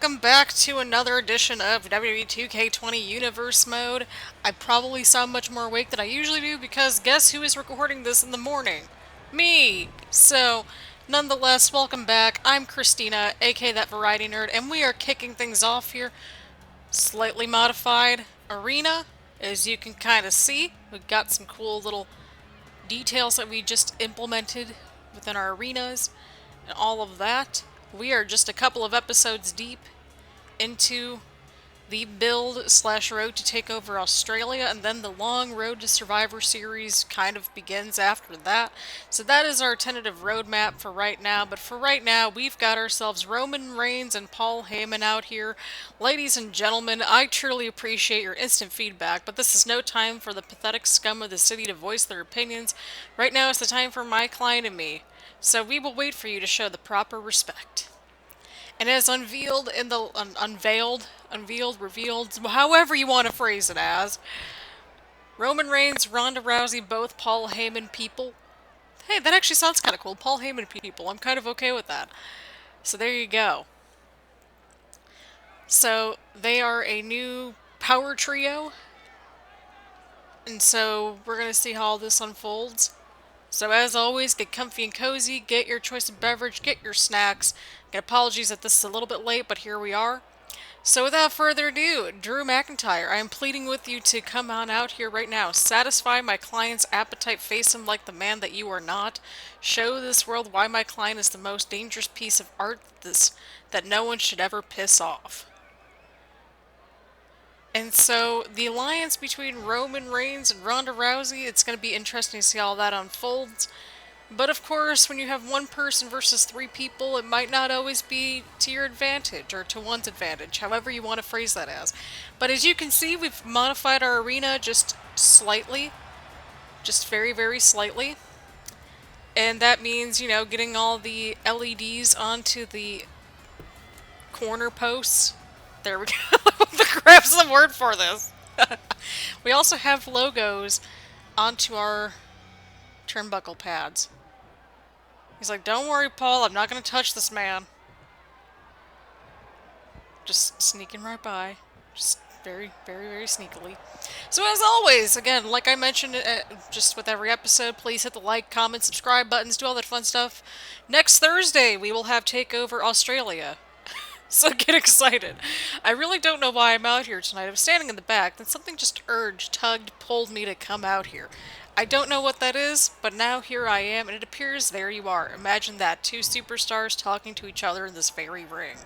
welcome back to another edition of WWE 2K20 Universe Mode. I probably sound much more awake than I usually do because guess who is recording this in the morning? Me! So, nonetheless, welcome back. I'm Christina, aka ThatVarietyNerd, and we are kicking things off here. Slightly modified arena. As you can kind of see, we've got some cool little details that we just implemented within our arenas and all of that. We are just a couple of episodes deep into the build slash road to take over Australia, and then the long road to Survivor series kind of begins after that. So that is our tentative roadmap for right now. But for right now, we've got ourselves Roman Reigns and Paul Heyman out here. Ladies and gentlemen, I truly appreciate your instant feedback, but this is no time for the pathetic scum of the city to voice their opinions. Right now is the time for my client and me. So we will wait for you to show the proper respect. And as unveiled in the unveiled, revealed, however you want to phrase it as, Roman Reigns, Ronda Rousey, both Paul Heyman people. Hey, that actually sounds kind of cool. Paul Heyman people. I'm kind of okay with that. So there you go. So they are a new power trio. And so we're going to see how all this unfolds. So as always, get comfy and cozy, get your choice of beverage, get your snacks. Get apologies that this is a little bit late, but here we are. So without further ado, Drew McIntyre, I am pleading with you to come on out here right now. Satisfy my client's appetite, face him like the man that you are not. Show this world why my client is the most dangerous piece of art that no one should ever piss off. And so, the alliance between Roman Reigns and Ronda Rousey, it's going to be interesting to see how that unfolds. But of course, when you have one person versus three people, it might not always be to your advantage, or to one's advantage, however you want to phrase that as. But as you can see, we've modified our arena just slightly. Just very, very slightly. And that means, you know, getting all the LEDs onto the corner posts. There we go. The crap's the word for this. We also have logos onto our turnbuckle pads. He's like, don't worry, Paul, I'm not going to touch this man. Just sneaking right by. Just very, very, very sneakily. So as always, again, like I mentioned just with every episode, please hit the like, comment, subscribe buttons, do all that fun stuff. Next Thursday, we will have Takeover Australia. So get excited. I really don't know why I'm out here tonight. I'm standing in the back, then something just tugged, pulled me to come out here. I don't know what that is, but now here I am, and it appears there you are. Imagine that, two superstars talking to each other in this very ring.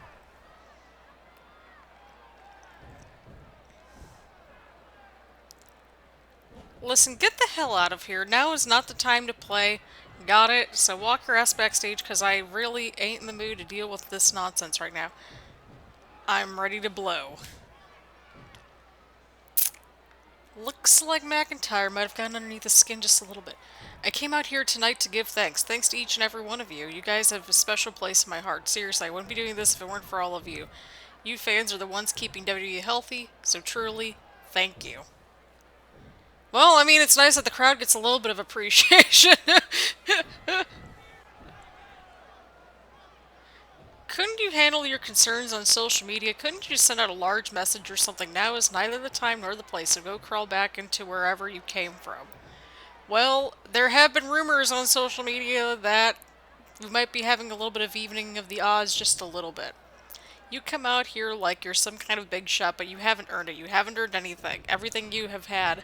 Listen, get the hell out of here. Now is not the time to play. Got it? So walk your ass backstage, because I really ain't in the mood to deal with this nonsense right now. I'm ready to blow. Looks like McIntyre might have gotten underneath the skin just a little bit. I came out here tonight to give thanks. Thanks to each and every one of you. You guys have a special place in my heart. Seriously, I wouldn't be doing this if it weren't for all of you. You fans are the ones keeping WWE healthy, so truly, thank you. Well, I mean, it's nice that the crowd gets a little bit of appreciation. Couldn't you handle your concerns on social media? Couldn't you send out a large message or something? Now is neither the time nor the place, so go crawl back into wherever you came from. Well, there have been rumors on social media that we might be having a little bit of evening of the odds, just a little bit. You come out here like you're some kind of big shot, but you haven't earned it. You haven't earned anything. Everything you have had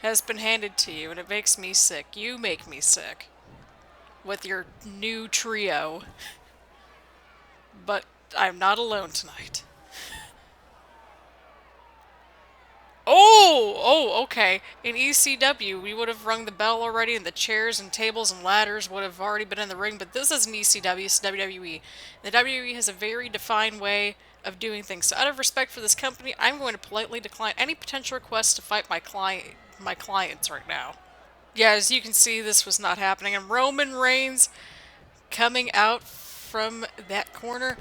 has been handed to you, and it makes me sick. You make me sick. With your new trio. But I'm not alone tonight. Oh, okay. In ECW, we would have rung the bell already, and the chairs and tables and ladders would have already been in the ring, but this isn't ECW, it's WWE. The WWE has a very defined way of doing things, so out of respect for this company, I'm going to politely decline any potential requests to fight my clients right now. Yeah, as you can see, this was not happening, and Roman Reigns coming out from that corner.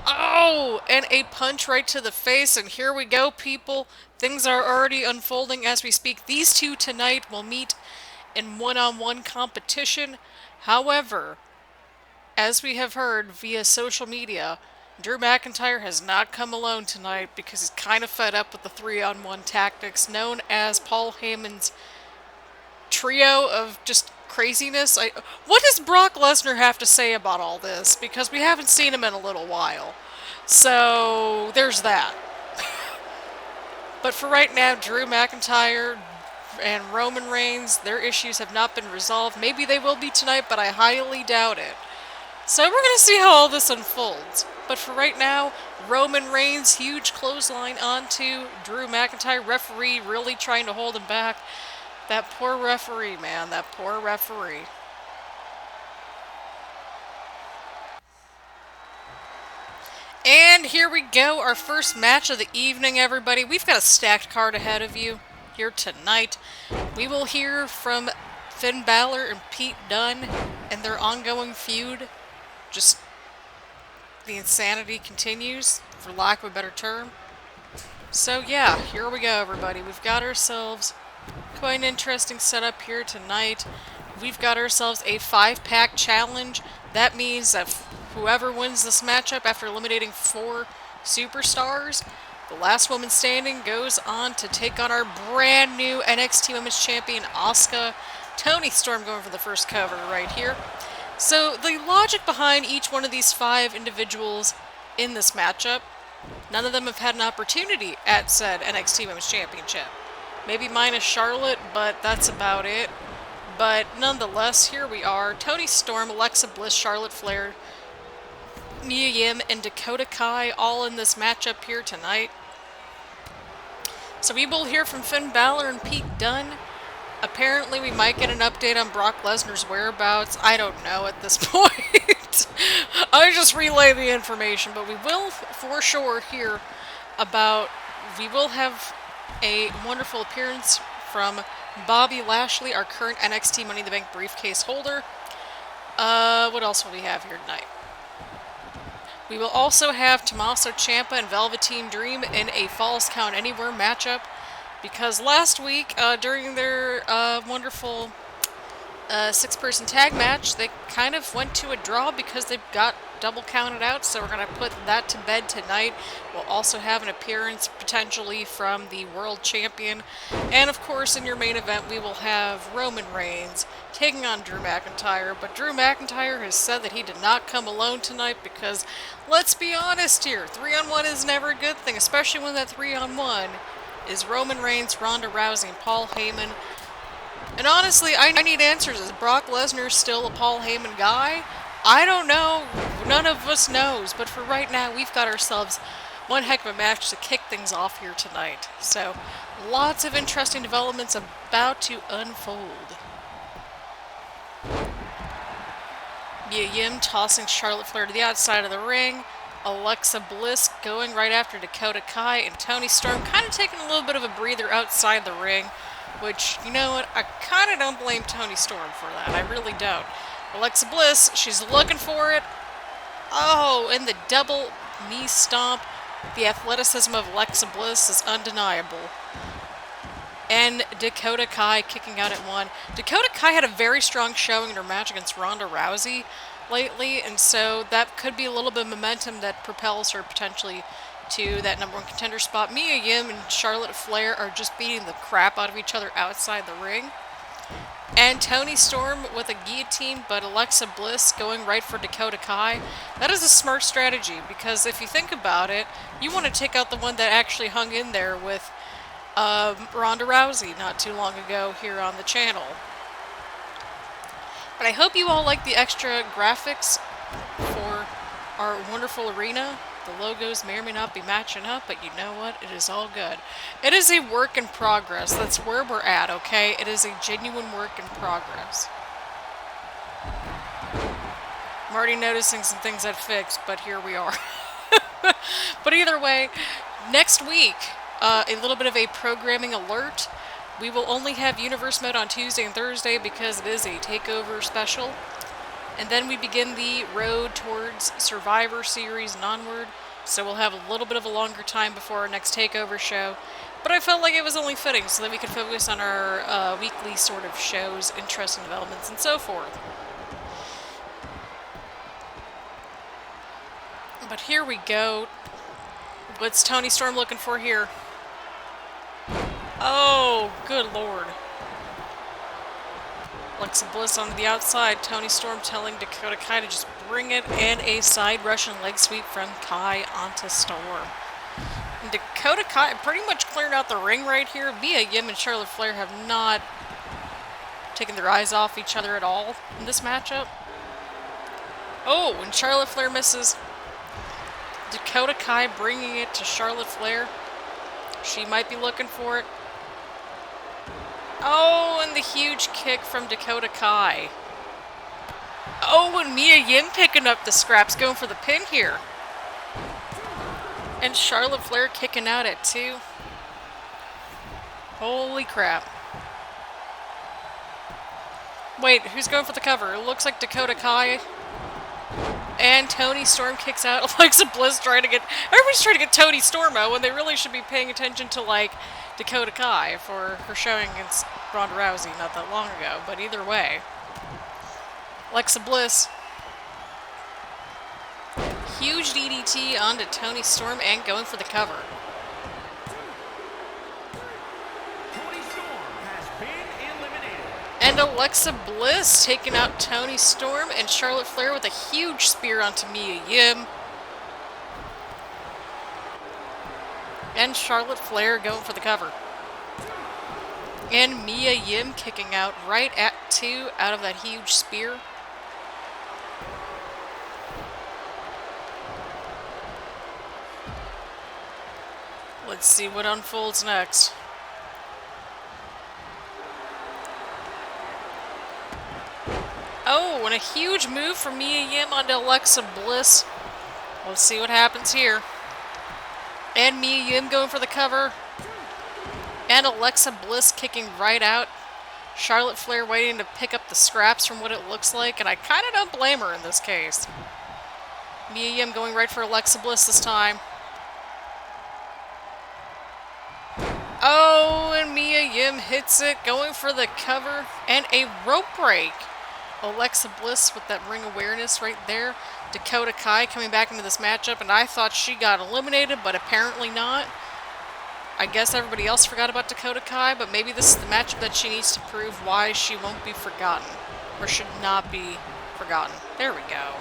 Oh! And a punch right to the face, and here we go, people. Things are already unfolding as we speak. These two tonight will meet in one-on-one competition. However, as we have heard via social media, Drew McIntyre has not come alone tonight because he's kind of fed up with the 3-on-1 tactics known as Paul Heyman's trio of just craziness. What does Brock Lesnar have to say about all this? Because we haven't seen him in a little while. So, there's that. But for right now, Drew McIntyre and Roman Reigns, their issues have not been resolved. Maybe they will be tonight, but I highly doubt it. So we're going to see how all this unfolds. But for right now, Roman Reigns, huge clothesline onto Drew McIntyre. Referee really trying to hold him back. That poor referee, man. That poor referee. And here we go, our first match of the evening, everybody. We've got a stacked card ahead of you here tonight. We will hear from Finn Balor and Pete Dunne and their ongoing feud. Just the insanity continues, for lack of a better term. So yeah, here we go, everybody. We've got ourselves quite an interesting setup here tonight. We've got ourselves a 5-pack challenge. That means that whoever wins this matchup after eliminating 4 superstars, the last woman standing goes on to take on our brand new NXT Women's Champion, Asuka. Toni Storm going for the first cover right here. So the logic behind each one of these 5 individuals in this matchup, none of them have had an opportunity at said NXT Women's Championship. Maybe minus Charlotte, but that's about it. But nonetheless, here we are. Toni Storm, Alexa Bliss, Charlotte Flair, Mia Yim, and Dakota Kai all in this matchup here tonight. So we will hear from Finn Balor and Pete Dunne. Apparently we might get an update on Brock Lesnar's whereabouts. I don't know at this point. I just relay the information, but we will for sure hear about... We will have a wonderful appearance from Bobby Lashley, our current NXT Money in the Bank briefcase holder. What else will we have here tonight? We will also have Tommaso Ciampa and Velveteen Dream in a Falls Count Anywhere matchup, because last week, during their wonderful 6-person tag match, they kind of went to a draw because they got double counted out, so we're going to put that to bed tonight. We'll also have an appearance potentially from the World Champion, and of course in your main event we will have Roman Reigns taking on Drew McIntyre, but Drew McIntyre has said that he did not come alone tonight because, let's be honest here, 3-on-1 is never a good thing, especially when that 3-on-1 is Roman Reigns, Ronda Rousey, and Paul Heyman. And honestly, I need answers. Is Brock Lesnar still a Paul Heyman guy? I don't know. None of us knows. But for right now, we've got ourselves one heck of a match to kick things off here tonight. So, lots of interesting developments about to unfold. Mia Yim tossing Charlotte Flair to the outside of the ring. Alexa Bliss going right after Dakota Kai, and Toni Storm kind of taking a little bit of a breather outside the ring, which, you know what, I kind of don't blame Toni Storm for that. I really don't. Alexa Bliss, she's looking for it. Oh, and the double knee stomp. The athleticism of Alexa Bliss is undeniable. And Dakota Kai kicking out at 1. Dakota Kai had a very strong showing in her match against Ronda Rousey lately, and so that could be a little bit of momentum that propels her potentially to that #1 contender spot. Mia Yim and Charlotte Flair are just beating the crap out of each other outside the ring. And Toni Storm with a guillotine, but Alexa Bliss going right for Dakota Kai. That is a smart strategy, because if you think about it, you want to take out the one that actually hung in there with Ronda Rousey not too long ago here on the channel. But I hope you all like the extra graphics for our wonderful arena. The logos may or may not be matching up, but you know what? It is all good. It is a work in progress. That's where we're at, okay? It is a genuine work in progress. I'm already noticing some things I'd fix, but here we are. But either way, next week, a little bit of a programming alert. We will only have Universe Mode on Tuesday and Thursday because it is a Takeover special. And then we begin the road towards Survivor Series and onward. So we'll have a little bit of a longer time before our next Takeover show. But I felt like it was only fitting so that we could focus on our weekly sort of shows, interesting developments, and so forth. But here we go. What's Toni Storm looking for here? Oh, good lord. Alexa Bliss on the outside. Toni Storm telling Dakota Kai to just bring it, and a side Russian leg sweep from Kai onto Storm. And Dakota Kai pretty much cleared out the ring right here. Mia Yim and Charlotte Flair have not taken their eyes off each other at all in this matchup. Oh, and Charlotte Flair misses. Dakota Kai bringing it to Charlotte Flair. She might be looking for it. Oh, and the huge kick from Dakota Kai. Oh, and Mia Yim picking up the scraps, going for the pin here. And Charlotte Flair kicking out at 2. Holy crap. Wait, who's going for the cover? It looks like Dakota Kai. And Toni Storm kicks out. Alexa Bliss trying to get... Everybody's trying to get Toni Storm out when they really should be paying attention to, like, Dakota Kai for her showing against Ronda Rousey not that long ago. But either way. Alexa Bliss. Huge DDT onto Toni Storm and going for the cover. And Alexa Bliss taking out Toni Storm, and Charlotte Flair with a huge spear onto Mia Yim. And Charlotte Flair going for the cover. And Mia Yim kicking out right at 2 out of that huge spear. Let's see what unfolds next. Oh, and a huge move from Mia Yim onto Alexa Bliss. Let's see what happens here. And Mia Yim going for the cover. And Alexa Bliss kicking right out. Charlotte Flair waiting to pick up the scraps from what it looks like, and I kind of don't blame her in this case. Mia Yim going right for Alexa Bliss this time. Oh, and Mia Yim hits it, going for the cover, and a rope break. Alexa Bliss with that ring awareness right there. Dakota Kai coming back into this matchup, and I thought she got eliminated, but apparently not. I guess everybody else forgot about Dakota Kai, but maybe this is the matchup that she needs to prove why she won't be forgotten, or should not be forgotten. There we go.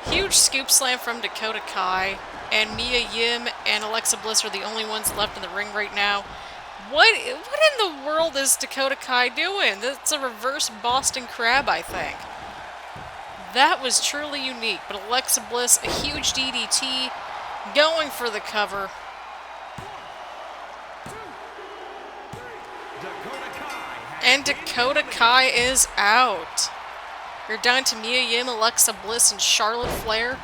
Huge scoop slam from Dakota Kai, and Mia Yim and Alexa Bliss are the only ones left in the ring right now. What in the world is Dakota Kai doing? That's a reverse Boston Crab, I think. That was truly unique, but Alexa Bliss, a huge DDT, going for the cover. And Dakota Kai is out. You're down to Mia Yim, Alexa Bliss, and Charlotte Flair.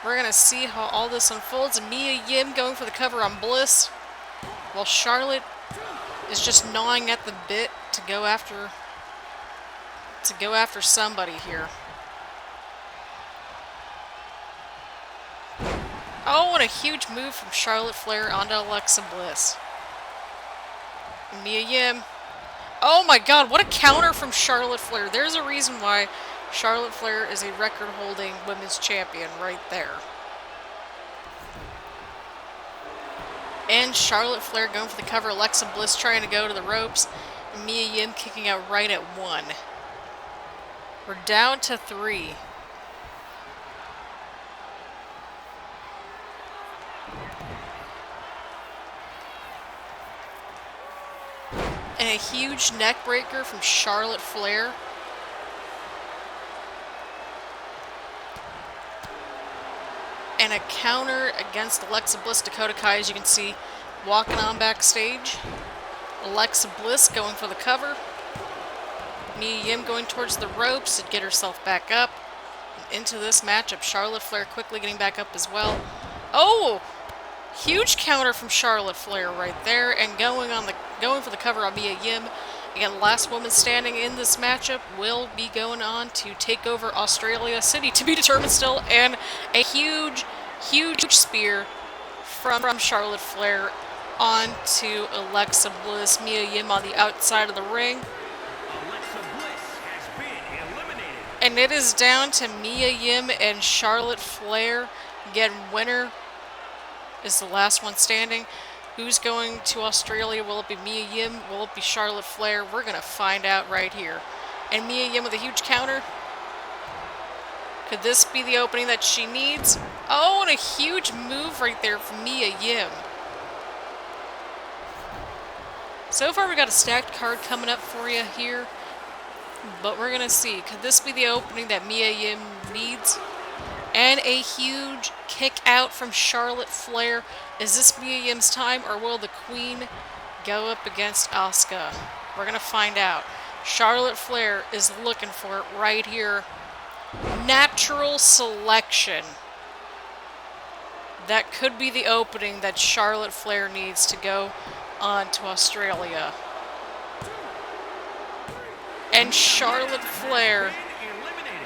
We're going to see how all this unfolds. And Mia Yim going for the cover on Bliss, while Charlotte is just gnawing at the bit to go after somebody here. Oh, and a huge move from Charlotte Flair onto Alexa Bliss. And Mia Yim. Oh my god, what a counter from Charlotte Flair. There's a reason why Charlotte Flair is a record-holding women's champion right there. And Charlotte Flair going for the cover. Alexa Bliss trying to go to the ropes. And Mia Yim kicking out right at 1. We're down to 3. And a huge neck breaker from Charlotte Flair. And a counter against Alexa Bliss. Dakota Kai, as you can see, walking on backstage. Alexa Bliss going for the cover. Mia Yim going towards the ropes to get herself back up. And into this matchup, Charlotte Flair quickly getting back up as well. Oh! Huge counter from Charlotte Flair right there, and going for the cover on Mia Yim. Again, last woman standing in this matchup will be going on to Takeover Australia City to be determined still, and a huge spear from Charlotte Flair onto Alexa Bliss. Mia Yim on the outside of the ring. Alexa Bliss has been eliminated. And it is down to Mia Yim and Charlotte Flair. Again, winner is the last one standing. Who's going to Australia? Will it be Mia Yim? Will it be Charlotte Flair? We're going to find out right here. And Mia Yim with a huge counter. Could this be the opening that she needs? Oh, and a huge move right there from Mia Yim. So far, we got a stacked card coming up for you here. But we're going to see. Could this be the opening that Mia Yim needs? And a huge kick out from Charlotte Flair. Is this Mia Yim's time, or will the Queen go up against Asuka? We're going to find out. Charlotte Flair is looking for it right here. Natural selection. That could be the opening that Charlotte Flair needs to go on to Australia. And Charlotte Flair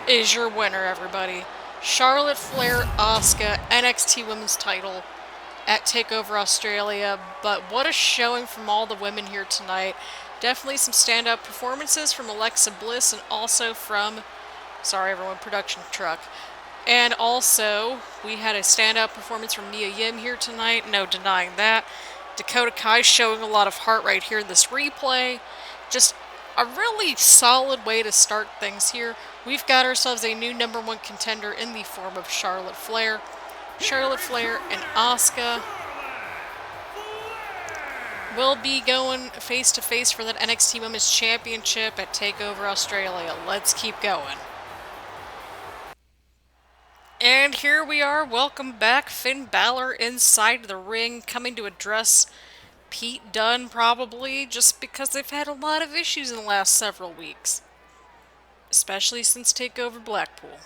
is your winner, everybody. Charlotte Flair, Asuka, NXT Women's title at TakeOver Australia. But what a showing from all the women here tonight. Definitely some standout performances from Alexa Bliss and also from, sorry everyone, Production Truck. And also, we had a standout performance from Mia Yim here tonight. No denying that. Dakota Kai showing a lot of heart right here in this replay. Just a really solid way to start things here. We've got ourselves a new #1 contender in the form of Charlotte Flair. Charlotte Flair and Asuka will be going face-to-face for that NXT Women's Championship at TakeOver Australia. Let's keep going. And here we are. Welcome back. Finn Balor inside the ring, coming to address Pete Dunne, probably, just because they've had a lot of issues in the last several weeks. Especially since TakeOver Blackpool.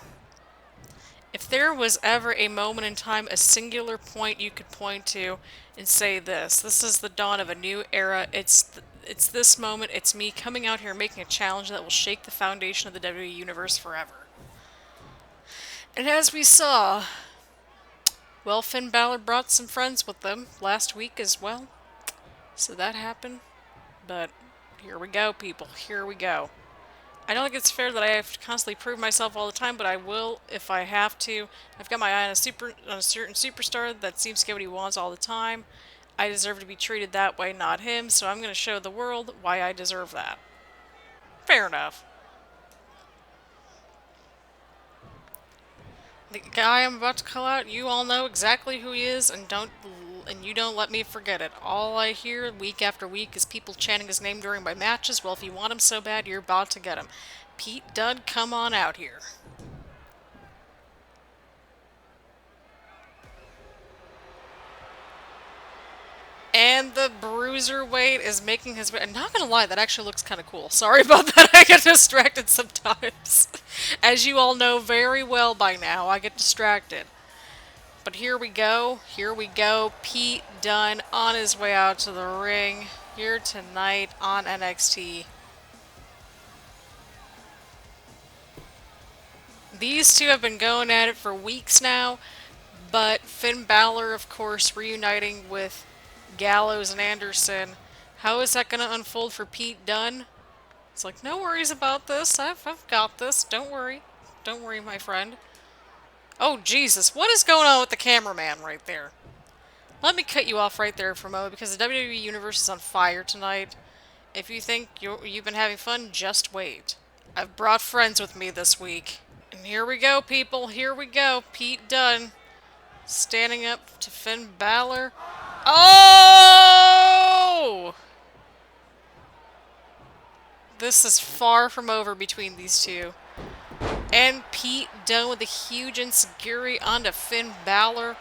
If there was ever a moment in time, a singular point you could point to and say this is the dawn of a new era. It's this moment. It's me coming out here making a challenge that will shake the foundation of the WWE Universe forever. And as we saw, well, Finn Balor brought some friends with them last week as well. So that happened. But here we go, people. Here we go. I don't think it's fair that I have to constantly prove myself all the time, but I will if I have to. I've got my eye on a certain superstar that seems to get what he wants all the time. I deserve to be treated that way, not him, so I'm going to show the world why I deserve that. Fair enough. The guy I'm about to call out, you all know exactly who he is, and you don't let me forget it. All I hear week after week is people chanting his name during my matches. Well, if you want him so bad, you're about to get him. Pete Dunne, come on out here. And the Bruiserweight is making his way. I'm not gonna lie, that actually looks kind of cool. Sorry about that, I get distracted sometimes. As you all know very well by now, I get distracted. But here we go, Pete Dunne on his way out to the ring here tonight on NXT. These two have been going at it for weeks now, but Finn Balor, of course, reuniting with Gallows and Anderson. How is that going to unfold for Pete Dunne? It's like, no worries about this, I've got this, don't worry, my friend. Oh, Jesus, what is going on with the cameraman right there? Let me cut you off right there for a moment, because the WWE Universe is on fire tonight. If you think you've been having fun, just wait. I've brought friends with me this week. And here we go, people, here we go. Pete Dunne standing up to Finn Balor. Oh! This is far from over between these two. And Pete Dunne with a huge enziguri onto Finn Balor.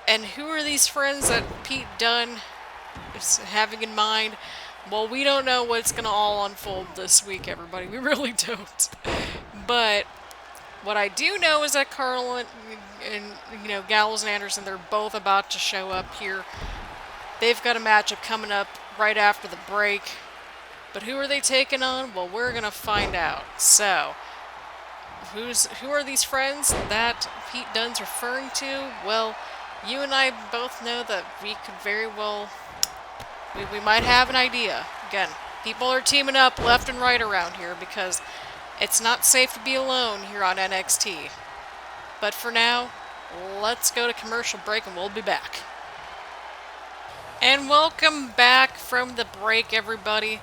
And who are these friends that Pete Dunne is having in mind? Well, we don't know what's going to all unfold this week, everybody. We really don't. But what I do know is that Carl and Gallows and Anderson, they're both about to show up here. They've got a matchup coming up right after the break. But who are they taking on? Well, we're going to find out. So, who are these friends that Pete Dunne's referring to? Well, you and I both know that we could very well, we might have an idea. Again, people are teaming up left and right around here because it's not safe to be alone here on NXT. But for now, let's go to commercial break and we'll be back. And welcome back from the break, everybody.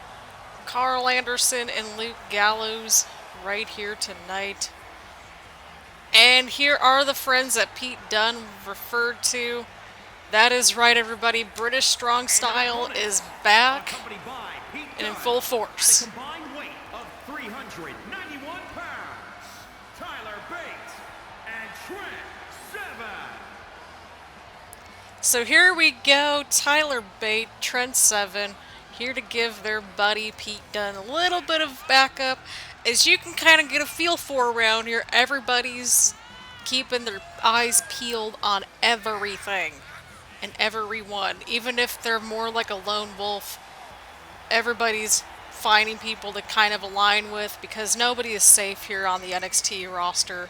Carl Anderson and Luke Gallows right here tonight. And here are the friends that Pete Dunne referred to. That is right, everybody. British Strong Style is back Accompanied by Pete and in Dunne full at a force. combined weight of 391 pounds. Tyler Bates and Trent Seven. So here we go. Tyler Bate, Trent Seven, here to give their buddy Pete Dunne a little bit of backup. As you can kind of get a feel for around here, everybody's keeping their eyes peeled on everything and everyone. Even if they're more like a lone wolf, everybody's finding people to kind of align with because nobody is safe here on the NXT roster.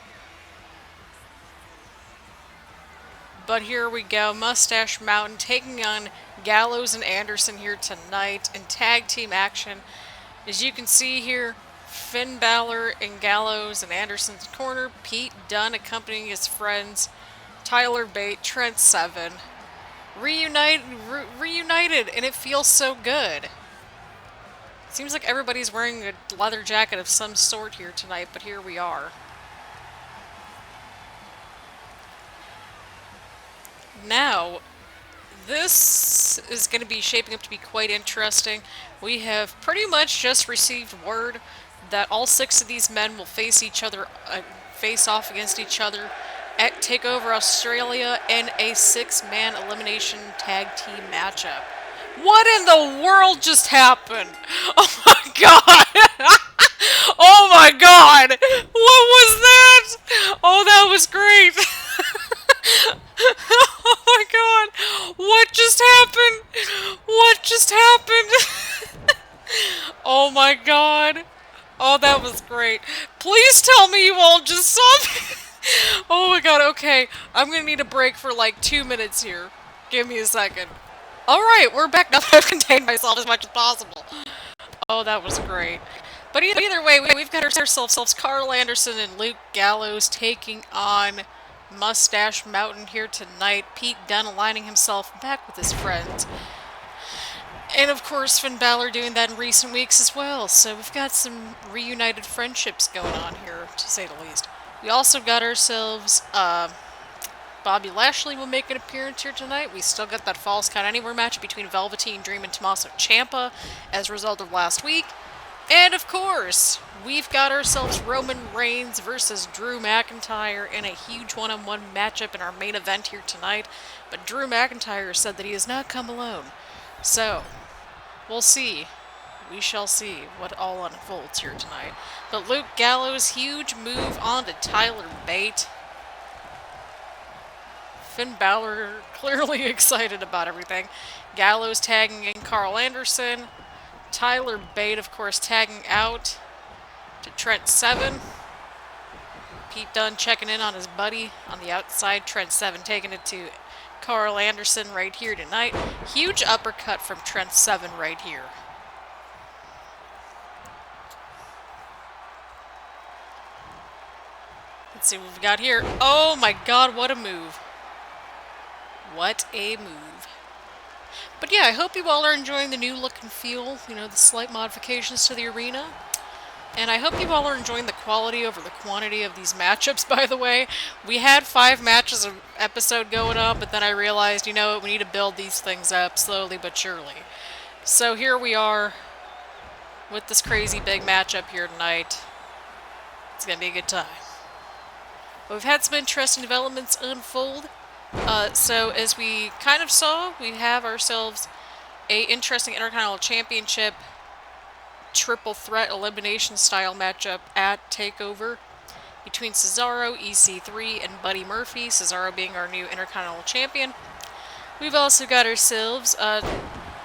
But here we go, Mustache Mountain taking on Gallows and Anderson here tonight in tag team action. As you can see here, Finn Balor in Gallows and Anderson's corner, Pete Dunne accompanying his friends, Tyler Bate, Trent Seven. Reunited, and it feels so good. Seems like everybody's wearing a leather jacket of some sort here tonight, but here we are. Now, this is going to be shaping up to be quite interesting. We have pretty much just received word that all 6 of these men will face face off against each other at Takeover Australia in a 6-man elimination tag team matchup. What in the world just happened? Oh my god! Oh my god! What was that? Oh, that was great! Oh my god! What just happened? What just happened? Oh my god! Oh, that was great. Please tell me you all just saw me. Oh my god, okay. I'm gonna need a break for like 2 minutes here. Give me a second. Alright, we're back now that I've contained myself as much as possible. Oh, that was great. But either way, we've got ourselves Carl Anderson and Luke Gallows taking on Mustache Mountain here tonight. Pete Dunne aligning himself back with his friends. And of course, Finn Balor doing that in recent weeks as well. So we've got some reunited friendships going on here, to say the least. We also got ourselves, Bobby Lashley will make an appearance here tonight. We still got that Falls Count Anywhere match between Velveteen Dream and Tommaso Ciampa as a result of last week. And of course, we've got ourselves Roman Reigns versus Drew McIntyre in a huge one-on-one matchup in our main event here tonight. But Drew McIntyre said that he has not come alone. So, we'll see. We shall see what all unfolds here tonight. But Luke Gallows, huge move on to Tyler Bate. Finn Balor clearly excited about everything. Gallows tagging in Carl Anderson. Tyler Bate, of course, tagging out to Trent Seven. Pete Dunne checking in on his buddy on the outside. Trent Seven taking it to Carl Anderson right here tonight. Huge uppercut from Trent Seven right here. Let's see what we've got here. Oh my god, what a move. What a move. But yeah, I hope you all are enjoying the new look and feel, you know, the slight modifications to the arena. And I hope you all are enjoying the quality over the quantity of these matchups, by the way. We had 5 matches an episode going on, but then I realized, you know what, we need to build these things up slowly but surely. So here we are with this crazy big matchup here tonight. It's going to be a good time. But we've had some interesting developments unfold. So as we kind of saw, we have ourselves a interesting Intercontinental Championship triple threat elimination style matchup at Takeover between Cesaro, EC3, and Buddy Murphy. Cesaro being our new Intercontinental Champion. We've also got ourselves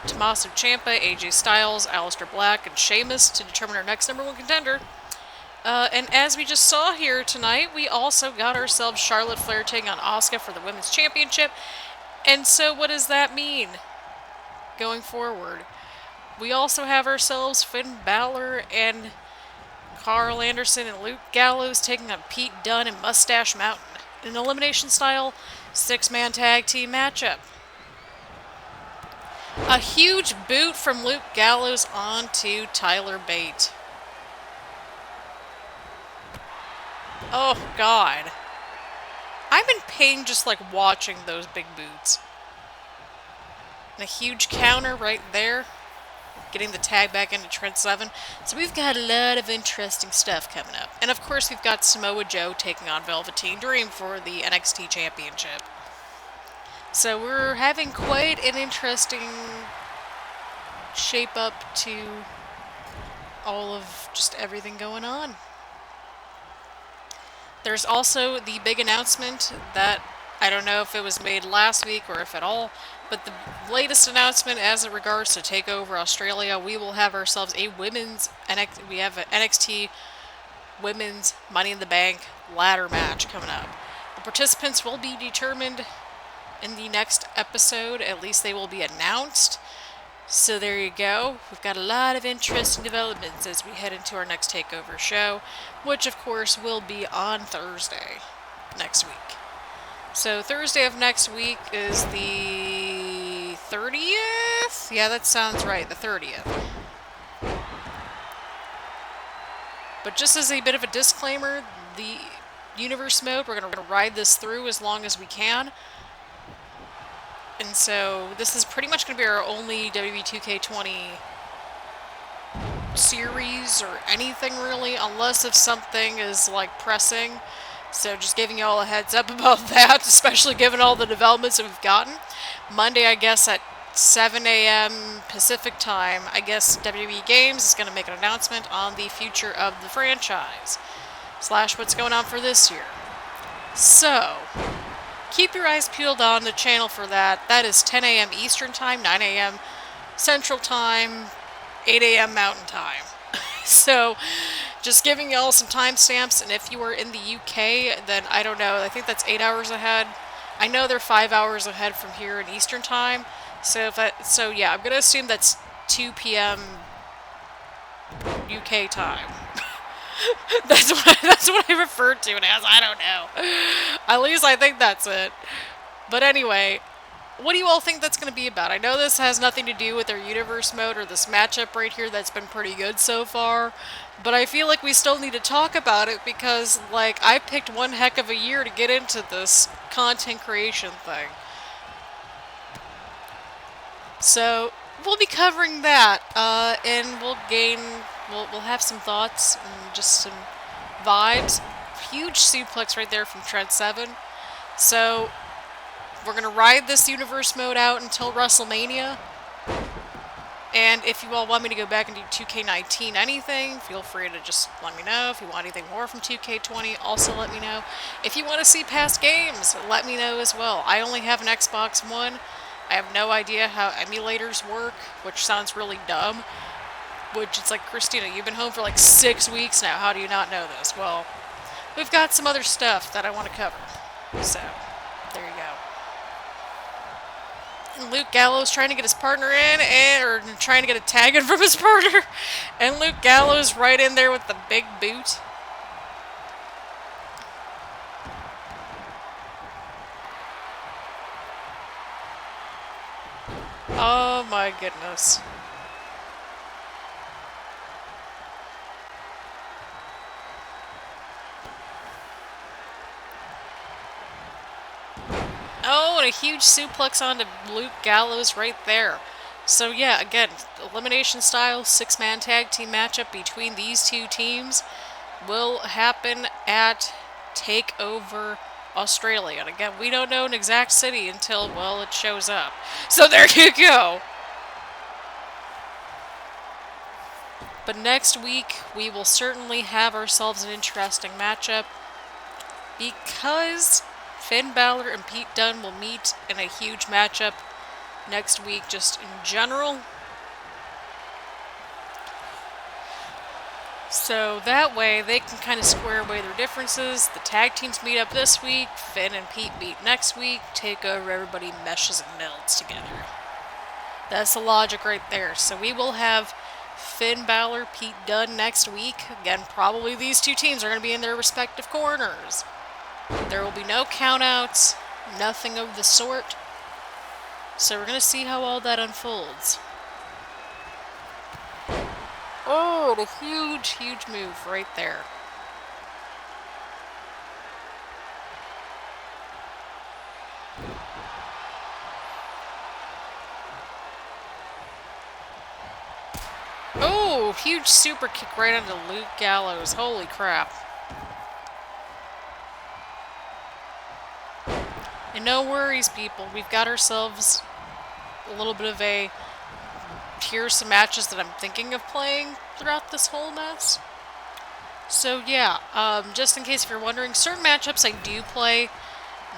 Tommaso Ciampa, AJ Styles, Aleister Black, and Sheamus to determine our next #1 contender. And as we just saw here tonight, we also got ourselves Charlotte Flair taking on Asuka for the Women's Championship. And so what does that mean going forward? We also have ourselves Finn Balor and Carl Anderson and Luke Gallows taking on Pete Dunne and Mustache Mountain. an elimination style 6-man tag team matchup. A huge boot from Luke Gallows onto Tyler Bate. Oh, God. I'm in pain just like watching those big boots. And a huge counter right there. Getting the tag back into Trent Seven. So we've got a lot of interesting stuff coming up. And of course we've got Samoa Joe taking on Velveteen Dream for the NXT Championship. So we're having quite an interesting shape up to all of just everything going on. There's also the big announcement that I don't know if it was made last week or if at all, but the latest announcement as it regards to TakeOver Australia, we will have ourselves a we have an NXT Women's Money in the Bank ladder match coming up. The participants will be determined in the next episode, at least they will be announced. So there you go. We've got a lot of interesting developments as we head into our next TakeOver show, which of course will be on Thursday next week. So Thursday of next week is the 30th? Yeah, that sounds right, the 30th. But just as a bit of a disclaimer, the Universe mode, we're going to ride this through as long as we can. And so this is pretty much going to be our only WWE 2K20 series or anything really, unless if something is like pressing. So just giving you all a heads up about that, especially given all the developments that we've gotten. Monday, I guess at 7 a.m. Pacific time, I guess WWE Games is going to make an announcement on the future of the franchise, / what's going on for this year. So, keep your eyes peeled on the channel for that. That is 10 a.m. Eastern Time, 9 a.m. Central Time, 8 a.m. Mountain Time. So, just giving y'all some timestamps, and if you are in the UK, then I don't know, I think that's 8 hours ahead. I know they're 5 hours ahead from here in Eastern Time. So, yeah, I'm going to assume that's 2 p.m. UK time. That's what I referred to it as. I don't know. At least I think that's it. But anyway, what do you all think that's going to be about? I know this has nothing to do with their universe mode or this matchup right here that's been pretty good so far. But I feel like we still need to talk about it because, like, I picked one heck of a year to get into this content creation thing. So, we'll be covering that, and we'll have some thoughts and just some vibes. Huge suplex right there from Trent Seven. So, we're going to ride this universe mode out until WrestleMania. And if you all want me to go back and do 2K19 anything, feel free to just let me know. If you want anything more from 2K20, also let me know. If you want to see past games, let me know as well. I only have an Xbox One. I have no idea how emulators work, which sounds really dumb. Which, it's like, Christina, you've been home for like 6 weeks now. How do you not know this? Well, we've got some other stuff that I want to cover. So, there you go. And Luke Gallows trying to get his partner in, or trying to get a tag in from his partner. And Luke Gallows right in there with the big boot. Oh my goodness. Oh, and a huge suplex onto Luke Gallows right there. So yeah, again, elimination style 6-man tag team matchup between these two teams will happen at TakeOver Australia. And again, we don't know an exact city until, well, it shows up. So there you go. But next week, we will certainly have ourselves an interesting matchup because Finn Balor and Pete Dunne will meet in a huge matchup next week, just in general. So that way, they can kind of square away their differences. The tag teams meet up this week, Finn and Pete meet next week, TakeOver, everybody meshes and melds together. That's the logic right there. So we will have Finn Balor, Pete Dunne next week. Again, probably these two teams are going to be in their respective corners. There will be no countouts, nothing of the sort. So we're going to see how all that unfolds. Oh, the huge, huge move right there. Oh, huge super kick right onto Luke Gallows. Holy crap. And no worries, people. We've got ourselves a little bit of a... Here's some matches that I'm thinking of playing throughout this whole mess. So yeah, just in case if you're wondering, certain matchups I do play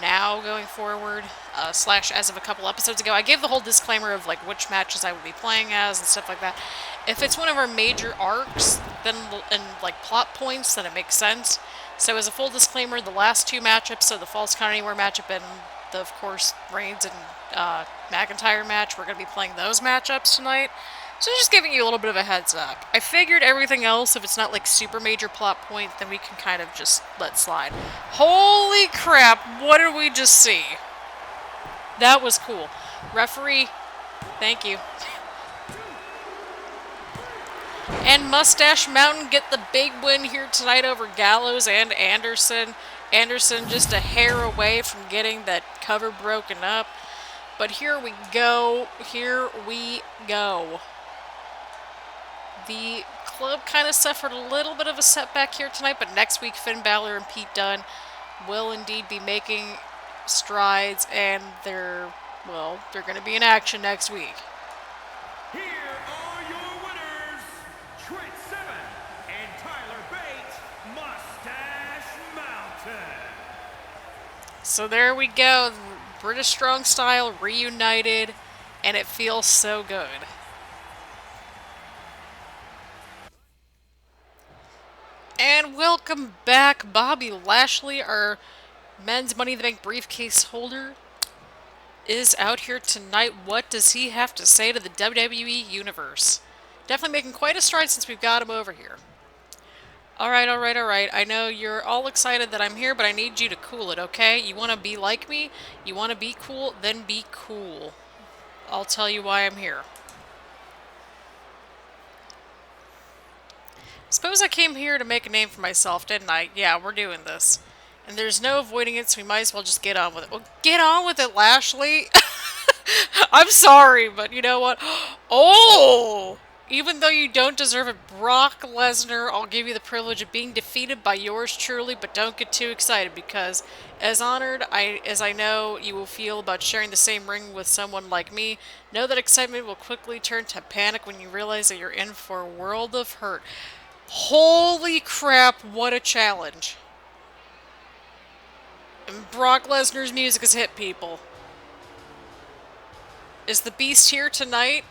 now going forward, slash as of a couple episodes ago. I gave the whole disclaimer of like which matches I would be playing as and stuff like that. If it's one of our major arcs, then and like plot points, then it makes sense. So as a full disclaimer, the last two matchups, so the Falls Count Anywhere matchup and the, of course, Reigns and McIntyre match, we're going to be playing those matchups tonight. So just giving you a little bit of a heads up. I figured everything else, if it's not like super major plot point, then we can kind of just let slide. Holy crap, what did we just see? That was cool. Referee, thank you. And Mustache Mountain get the big win here tonight over Gallows and Anderson. Anderson just a hair away from getting that cover broken up. But here we go. Here we go. The club kind of suffered a little bit of a setback here tonight, but next week Finn Balor and Pete Dunne will indeed be making strides, and they're going to be in action next week. Here are your winners, Trent Seven and Tyler Bates, Mustache Mountain. So there we go. British Strong Style reunited, and it feels so good. And welcome back, Bobby Lashley, our men's Money in the Bank briefcase holder, is out here tonight. What does he have to say to the WWE Universe? Definitely making quite a stride since we've got him over here. Alright, alright, alright. I know you're all excited that I'm here, but I need you to cool it, okay? You want to be like me? You want to be cool? Then be cool. I'll tell you why I'm here. Suppose I came here to make a name for myself, didn't I? Yeah, we're doing this. And there's no avoiding it, so we might as well just get on with it. Well, get on with it, Lashley! I'm sorry, but you know what? Oh! Even though you don't deserve it, Brock Lesnar, I'll give you the privilege of being defeated by yours truly, but don't get too excited, because as honored as I know you will feel about sharing the same ring with someone like me, know that excitement will quickly turn to panic when you realize that you're in for a world of hurt. Holy crap, what a challenge. And Brock Lesnar's music has hit, people. Is the Beast here tonight?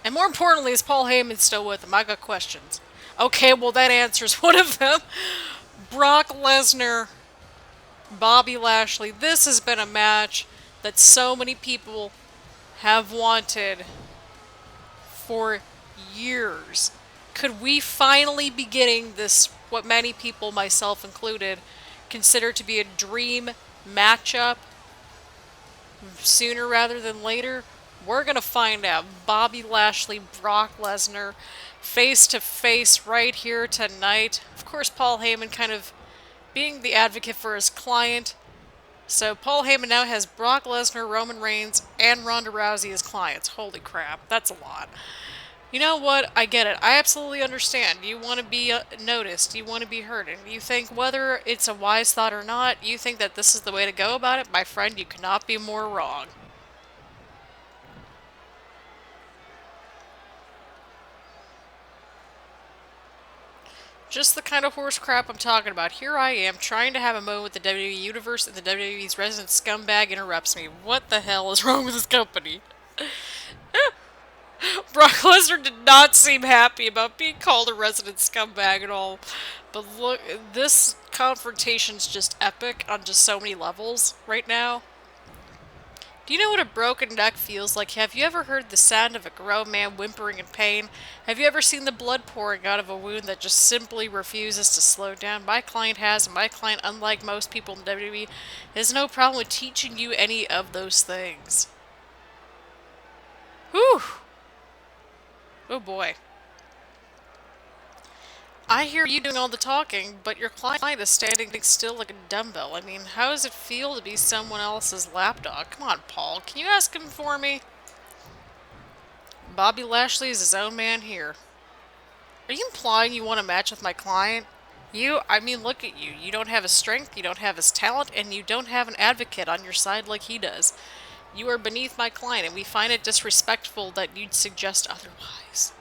And more importantly, is Paul Heyman still with him? I got questions. Okay, well that answers one of them. Brock Lesnar, Bobby Lashley. This has been a match that so many people have wanted for years. Could we finally be getting this, what many people, myself included, consider to be a dream matchup sooner rather than later? We're going to find out. Bobby Lashley, Brock Lesnar, face to face right here tonight. Of course, Paul Heyman kind of being the advocate for his client. So Paul Heyman now has Brock Lesnar, Roman Reigns, and Ronda Rousey as clients. Holy crap, that's a lot. You know what? I get it. I absolutely understand. You want to be noticed. You want to be heard. And you think whether it's a wise thought or not, you think that this is the way to go about it, my friend, you cannot be more wrong. Just the kind of horse crap I'm talking about. Here I am, trying to have a moment with the WWE Universe, and the WWE's resident scumbag interrupts me. What the hell is wrong with this company? Brock Lesnar did not seem happy about being called a resident scumbag at all. But look, this confrontation's just epic on just so many levels right now. Do you know what a broken neck feels like? Have you ever heard the sound of a grown man whimpering in pain? Have you ever seen the blood pouring out of a wound that just simply refuses to slow down? My client has, and my client, unlike most people in WWE, has no problem with teaching you any of those things. Whew! Oh boy. I hear you doing all the talking, but your client is standing still like a dumbbell. I mean, how does it feel to be someone else's lapdog? Come on, Paul. Can you ask him for me? Bobby Lashley is his own man here. Are you implying you want a match with my client? I mean, look at you. You don't have his strength, you don't have his talent, and you don't have an advocate on your side like he does. You are beneath my client, and we find it disrespectful that you'd suggest otherwise.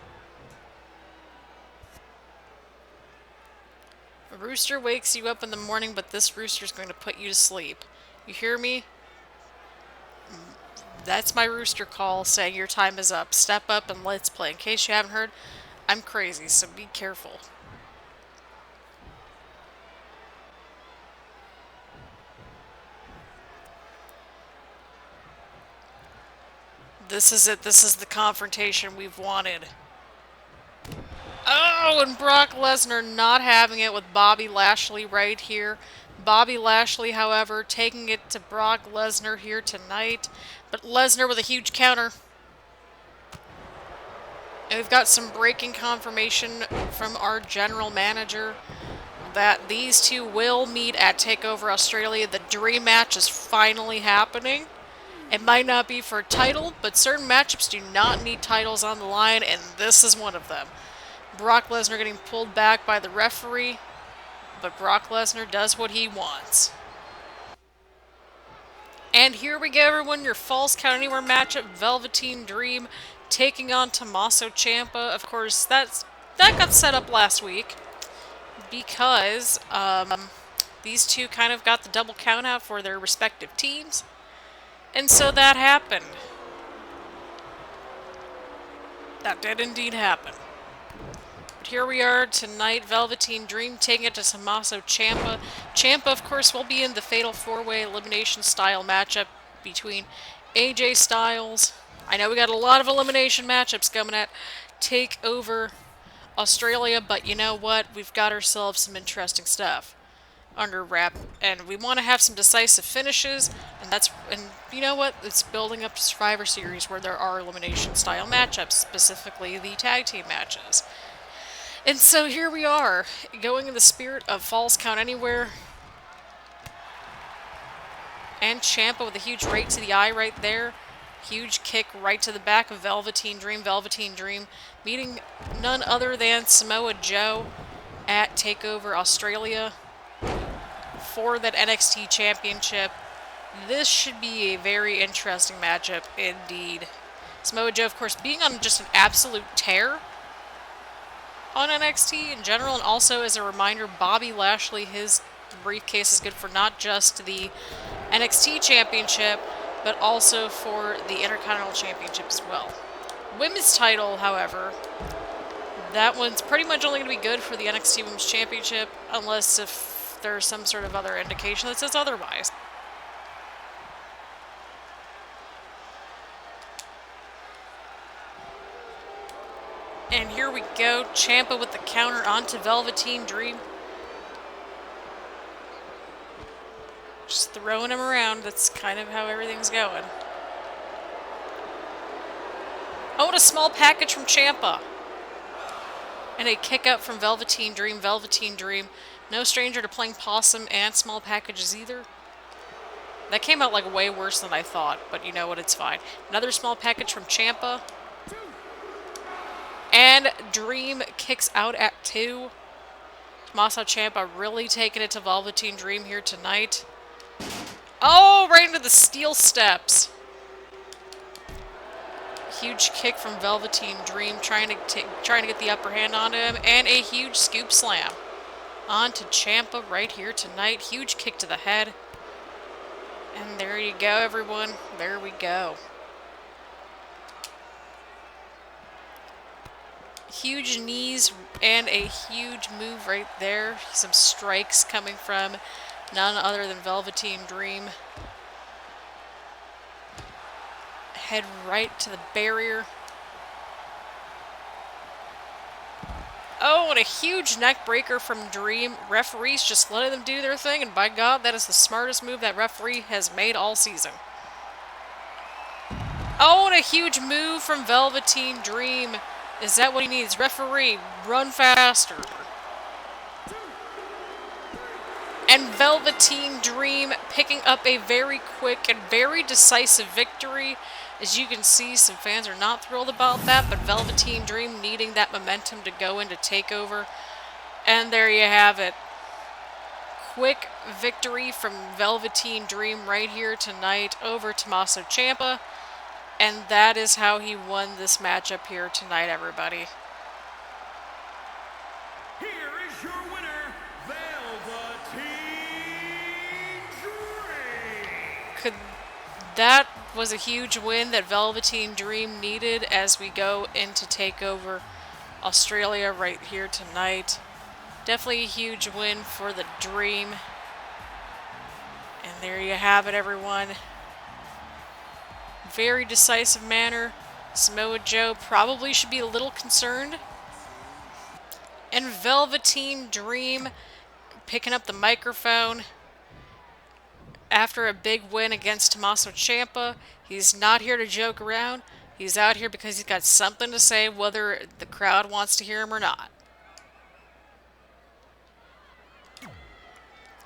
A rooster wakes you up in the morning, but this rooster's going to put you to sleep. You hear me? That's my rooster call saying your time is up. Step up and let's play. In case you haven't heard, I'm crazy, so be careful. This is it. This is the confrontation we've wanted. Oh, and Brock Lesnar not having it with Bobby Lashley right here. Bobby Lashley, however, taking it to Brock Lesnar here tonight. But Lesnar with a huge counter. And we've got some breaking confirmation from our general manager that these two will meet at TakeOver Australia. The dream match is finally happening. It might not be for a title, but certain matchups do not need titles on the line, and this is one of them. Brock Lesnar getting pulled back by the referee, but Brock Lesnar does what he wants. And here we go, everyone, your Falls Count Anywhere matchup, Velveteen Dream taking on Tommaso Ciampa. Of course, that got set up last week because these two kind of got the double count out for their respective teams. And so that happened. That did indeed happen. But here we are tonight, Velveteen Dream taking it to Tommaso Ciampa. Ciampa, of course, will be in the Fatal 4-Way Elimination style matchup between AJ Styles. I know we got a lot of elimination matchups coming at TakeOver Australia, but you know what? We've got ourselves some interesting stuff under wrap, and we want to have some decisive finishes, and you know what? It's building up to Survivor Series where there are elimination style matchups, specifically the tag team matches. And so here we are, going in the spirit of Falls Count Anywhere. And Ciampa with a huge right to the eye right there. Huge kick right to the back of Velveteen Dream. Velveteen Dream meeting none other than Samoa Joe at TakeOver Australia for that NXT Championship. This should be a very interesting matchup indeed. Samoa Joe, of course, being on just an absolute tear on NXT in general, and also as a reminder, Bobby Lashley, his briefcase is good for not just the NXT Championship, but also for the Intercontinental Championship as well. Women's title, however, that one's pretty much only going to be good for the NXT Women's Championship, unless if there's some sort of other indication that says otherwise. And here we go, Ciampa with the counter onto Velveteen Dream. Just throwing him around, that's kind of how everything's going. Oh, and a small package from Ciampa. And a kick out from Velveteen Dream. Velveteen Dream, no stranger to playing possum and small packages either. That came out like way worse than I thought, but you know what, it's fine. Another small package from Ciampa. And Dream kicks out at 2. Tommaso Ciampa really taking it to Velveteen Dream here tonight. Oh, right into the steel steps. Huge kick from Velveteen Dream, trying to get the upper hand on him, and a huge scoop slam onto Ciampa right here tonight. Huge kick to the head. And there you go, everyone. There we go. Huge knees and a huge move right there. Some strikes coming from none other than Velveteen Dream. Head right to the barrier. Oh, and a huge neck breaker from Dream. Referees just letting them do their thing, and by God, that is the smartest move that referee has made all season. Oh, and a huge move from Velveteen Dream. Is that what he needs? Referee, run faster. And Velveteen Dream picking up a very quick and very decisive victory. As you can see, some fans are not thrilled about that, but Velveteen Dream needing that momentum to go into TakeOver. And there you have it. Quick victory from Velveteen Dream right here tonight over Tommaso Ciampa. And that is how he won this matchup here tonight, everybody. Here is your winner, Velveteen Dream. That was a huge win that Velveteen Dream needed as we go into TakeOver Australia right here tonight. Definitely a huge win for the Dream. And there you have it, everyone. Very decisive manner. Samoa Joe probably should be a little concerned. And Velveteen Dream picking up the microphone after a big win against Tommaso Ciampa. He's not here to joke around. He's out here because he's got something to say, whether the crowd wants to hear him or not.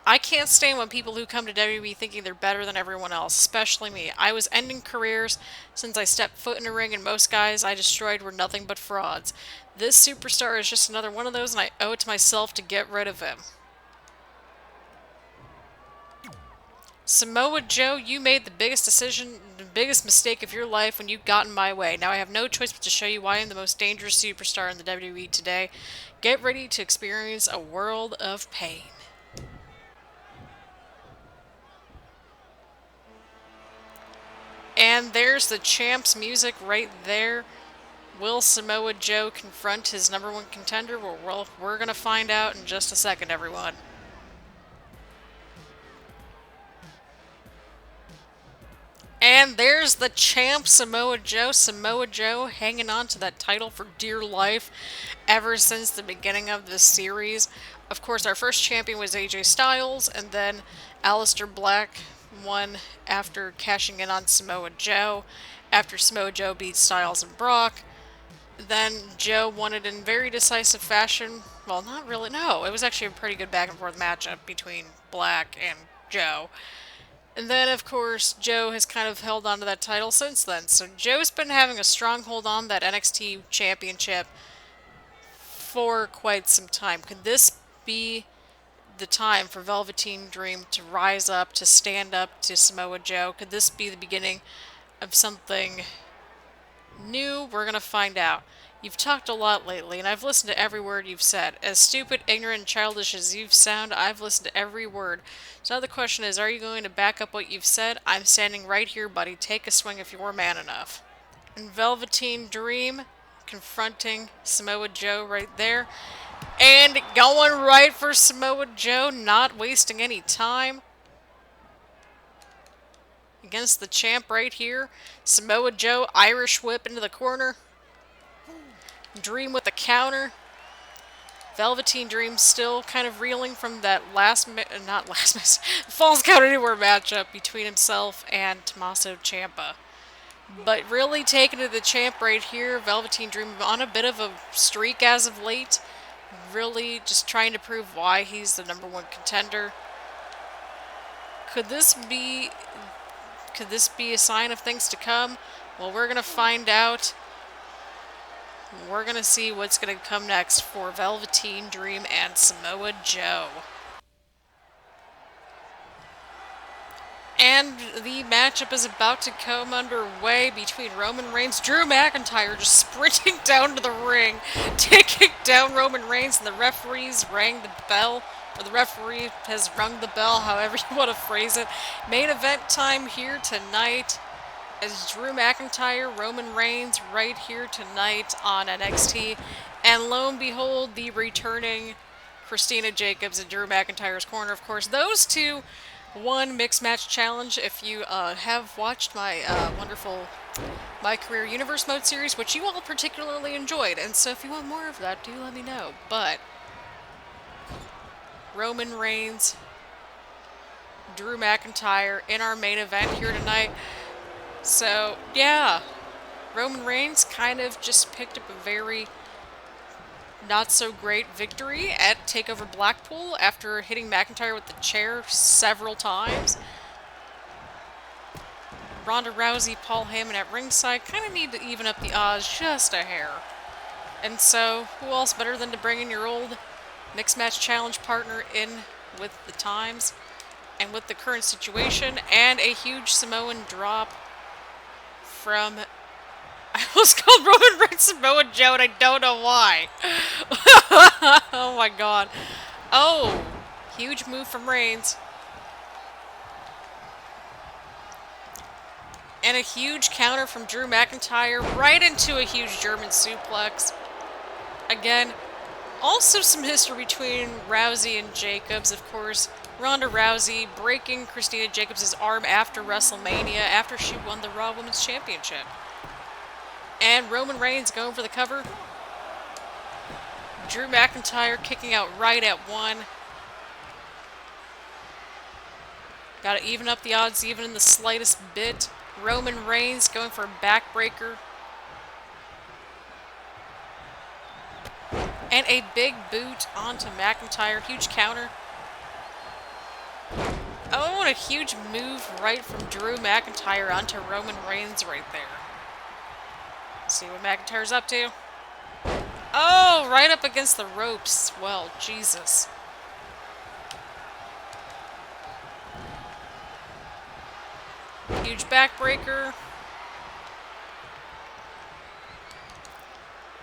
I can't stand when people who come to WWE thinking they're better than everyone else, especially me. I was ending careers since I stepped foot in a ring, and most guys I destroyed were nothing but frauds. This superstar is just another one of those, and I owe it to myself to get rid of him. Samoa Joe, you made the biggest decision, the biggest mistake of your life when you got in my way. Now I have no choice but to show you why I'm the most dangerous superstar in the WWE today. Get ready to experience a world of pain. And there's the champ's music right there. Will Samoa Joe confront his #1 contender? Well, we're going to find out in just a second, everyone. And there's the champ, Samoa Joe. Samoa Joe hanging on to that title for dear life ever since the beginning of this series. Of course, our first champion was AJ Styles, and then Aleister Black won after cashing in on Samoa Joe, after Samoa Joe beat Styles and Brock. Then Joe won it in very decisive fashion. Well, not really. No, it was actually a pretty good back and forth matchup between Black and Joe. And then, of course, Joe has kind of held on to that title since then. So Joe's been having a strong hold on that NXT championship for quite some time. Could this be the time for Velveteen Dream to rise up, to stand up to Samoa Joe? Could this be the beginning of something new? We're going to find out. You've talked a lot lately, and I've listened to every word you've said. As stupid, ignorant, and childish as you sound, I've listened to every word. So now the question is, are you going to back up what you've said? I'm standing right here, buddy. Take a swing if you're man enough. And Velveteen Dream confronting Samoa Joe right there. And going right for Samoa Joe, not wasting any time. Against the champ right here. Samoa Joe, Irish whip into the corner. Dream with a counter. Velveteen Dream still kind of reeling from that Falls Count Anywhere matchup between himself and Tommaso Ciampa. But really taking to the champ right here. Velveteen Dream on a bit of a streak as of late. Really just trying to prove why he's the #1 contender. Could this be a sign of things to come? Well, we're going to find out. We're going to see what's going to come next for Velveteen Dream and Samoa Joe. And the matchup is about to come underway between Roman Reigns. Drew McIntyre just sprinting down to the ring, taking down Roman Reigns, and the referees rang the bell. Or the referee has rung the bell, however you want to phrase it. Main event time here tonight. As Drew McIntyre, Roman Reigns right here tonight on NXT. And lo and behold, the returning Christina Jacobs in Drew McIntyre's corner. Of course, those two one mixed match challenge. If you have watched my wonderful My Career Universe Mode series, which you all particularly enjoyed, and so if you want more of that, do let me know. But Roman Reigns, Drew McIntyre in our main event here tonight. So, yeah, Roman Reigns kind of just picked up a very not so great victory at TakeOver Blackpool after hitting McIntyre with the chair several times. Ronda Rousey, Paul Heyman at ringside kind of need to even up the odds just a hair. And so, who else better than to bring in your old mixed match challenge partner in with the times and with the current situation, and a huge Samoan drop from, I almost called Roman Reigns Samoa Joe, and I don't know why. Oh my god. Oh, huge move from Reigns. And a huge counter from Drew McIntyre right into a huge German suplex. Again, also some history between Rousey and Jacobs, of course. Ronda Rousey breaking Christina Jacobs' arm after WrestleMania after she won the Raw Women's Championship. And Roman Reigns going for the cover. Drew McIntyre kicking out right at one. Got to even up the odds even in the slightest bit. Roman Reigns going for a backbreaker. And a big boot onto McIntyre. Huge counter. Oh, and a huge move right from Drew McIntyre onto Roman Reigns right there. See what McIntyre's up to. Oh, right up against the ropes. Well, Jesus. Huge backbreaker.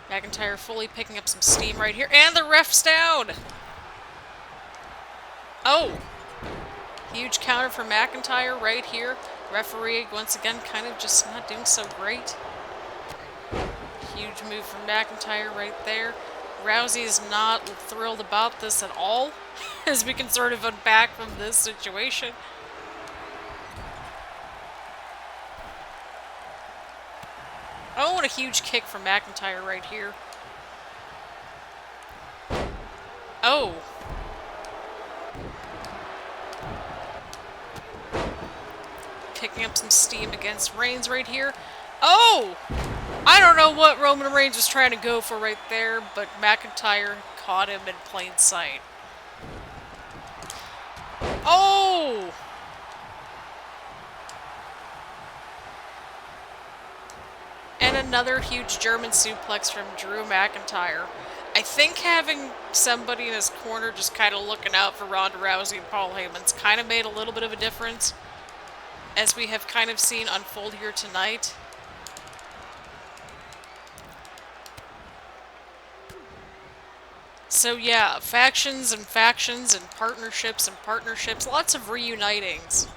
McIntyre fully picking up some steam right here. And the ref's down! Oh! Huge counter for McIntyre right here. Referee, once again, kind of just not doing so great. Huge move from McIntyre right there. Rousey is not thrilled about this at all, as we can sort of unpack from this situation. Oh, and a huge kick from McIntyre right here. Oh. Picking up some steam against Reigns right here. Oh! I don't know what Roman Reigns was trying to go for right there, but McIntyre caught him in plain sight. Oh! And another huge German suplex from Drew McIntyre. I think having somebody in his corner just kind of looking out for Ronda Rousey and Paul Heyman's kind of made a little bit of a difference, as we have kind of seen unfold here tonight. So yeah, factions and factions and partnerships, lots of reunitings.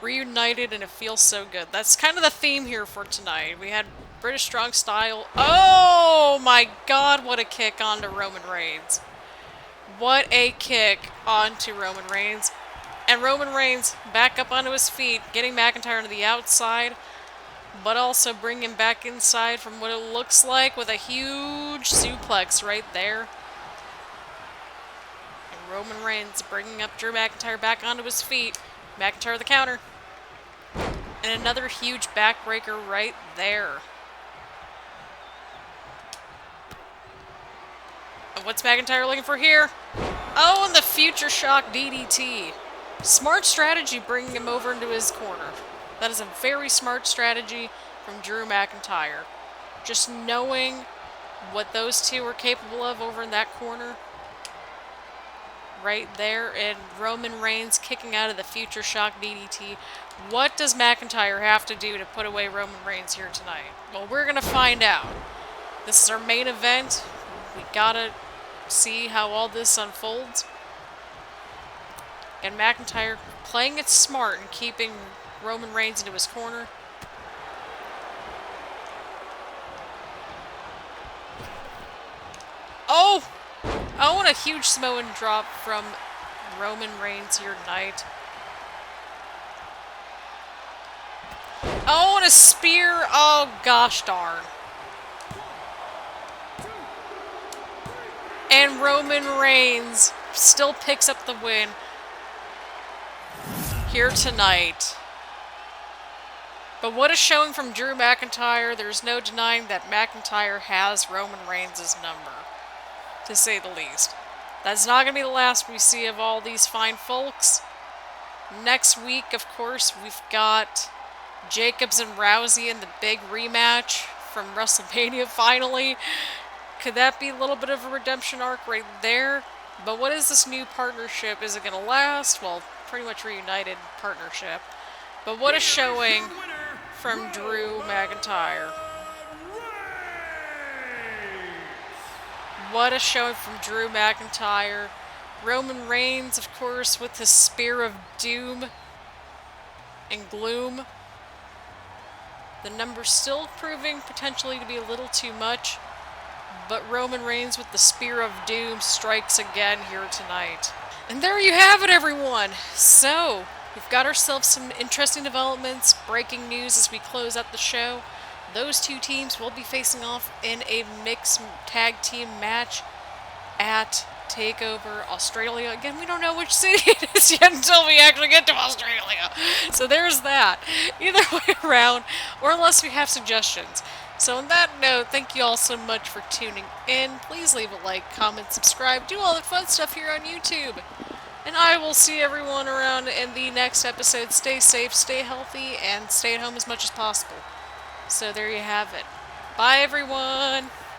Reunited and it feels so good. That's kind of the theme here for tonight. We had British Strong Style. Oh my god, what a kick onto Roman Reigns. What a kick onto Roman Reigns. And Roman Reigns back up onto his feet, getting McIntyre to the outside, but also bringing him back inside from what it looks like with a huge suplex right there. Roman Reigns bringing up Drew McIntyre back onto his feet. McIntyre the counter. And another huge backbreaker right there. And what's McIntyre looking for here? Oh, and the Future Shock DDT. Smart strategy bringing him over into his corner. That is a very smart strategy from Drew McIntyre. Just knowing what those two are capable of over in that corner. Right there, and Roman Reigns kicking out of the Future Shock DDT. What does McIntyre have to do to put away Roman Reigns here tonight? Well, we're going to find out. This is our main event. We gotta see how all this unfolds. And McIntyre playing it smart and keeping Roman Reigns into his corner. Oh! Oh, and a huge Samoan drop from Roman Reigns here tonight. Oh, and a spear. Oh, gosh darn. And Roman Reigns still picks up the win here tonight. But what a showing from Drew McIntyre. There's no denying that McIntyre has Roman Reigns' number, to say the least. That's not going to be the last we see of all these fine folks. Next week, of course, we've got Jacobs and Rousey in the big rematch from WrestleMania finally. Could that be a little bit of a redemption arc right there? But what is this new partnership? Is it going to last? Well, pretty much reunited partnership. But what a showing from Drew McIntyre. What a showing from Drew McIntyre. Roman Reigns, of course, with his spear of doom and gloom. The number still proving potentially to be a little too much. But Roman Reigns with the Spear of Doom strikes again here tonight. And there you have it, everyone! So, we've got ourselves some interesting developments, breaking news as we close out the show. Those two teams will be facing off in a mixed tag team match at Takeover Australia. Again, we don't know which city it is yet until we actually get to Australia. So there's that. Either way around, or unless we have suggestions. So on that note, thank you all so much for tuning in. Please leave a like, comment, subscribe, do all the fun stuff here on YouTube. And I will see everyone around in the next episode. Stay safe, stay healthy, and stay at home as much as possible. So there you have it. Bye, everyone!